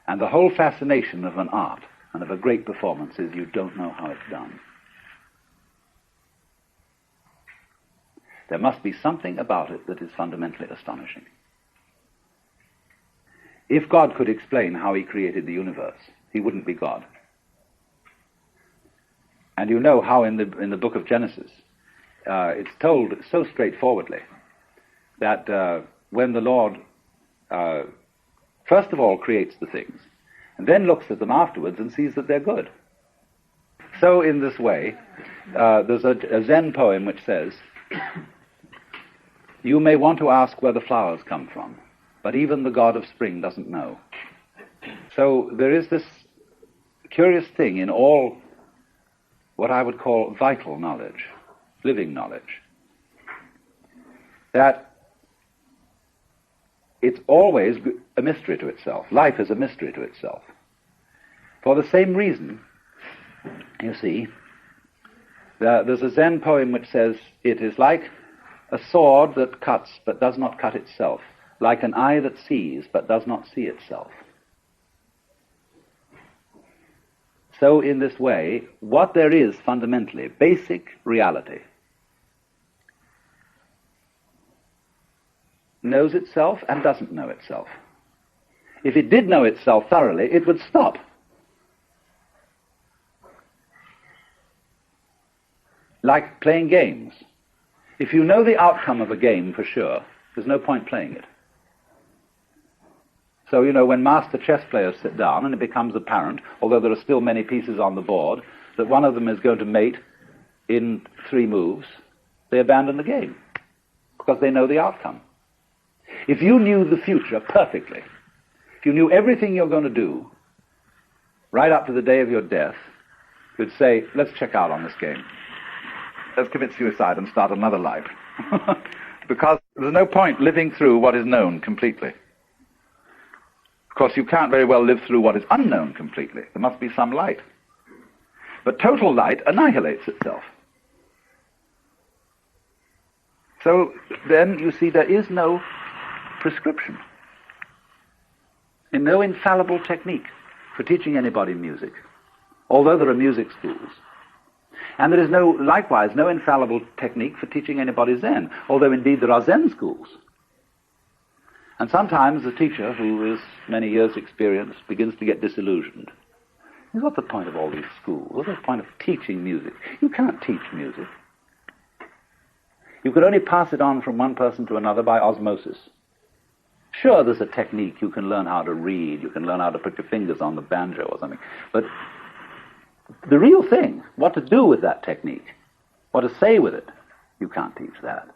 And the whole fascination of an art and of a great performance is you don't know how it's done. There must be something about it that is fundamentally astonishing. If God could explain how he created the universe, he wouldn't be God. And you know how in the book of Genesis, it's told so straightforwardly that when the Lord first of all creates the things, and then looks at them afterwards and sees that they're good. So in this way, there's a Zen poem which says, "You may want to ask where the flowers come from, but even the god of spring doesn't know." So there is this curious thing in all what I would call vital knowledge, living knowledge, that it's always a mystery to itself. Life is a mystery to itself. For the same reason, you see, there's a Zen poem which says, "It is like a sword that cuts but does not cut itself, like an eye that sees but does not see itself." So in this way, what there is fundamentally, basic reality, knows itself and doesn't know itself. If it did know itself thoroughly, it would stop. Like playing games. If you know the outcome of a game for sure, there's no point playing it. So, you know, when master chess players sit down and it becomes apparent, although there are still many pieces on the board, that one of them is going to mate in 3 moves, they abandon the game because they know the outcome. If you knew the future perfectly, if you knew everything you're going to do, right up to the day of your death, you'd say, let's check out on this game. Let's commit suicide and start another life. Because there's no point living through what is known completely. Of course, you can't very well live through what is unknown completely. There must be some light. But total light annihilates itself. So then, you see, there is no prescription, and no infallible technique for teaching anybody music, although there are music schools. And there is likewise no infallible technique for teaching anybody Zen, although indeed there are Zen schools. And sometimes the teacher, who is many years' experience, begins to get disillusioned. What's the point of all these schools? What's the point of teaching music? You can't teach music. You could only pass it on from one person to another by osmosis. Sure, there's a technique. You can learn how to read. You can learn how to put your fingers on the banjo or something. But the real thing, what to do with that technique, what to say with it, you can't teach that.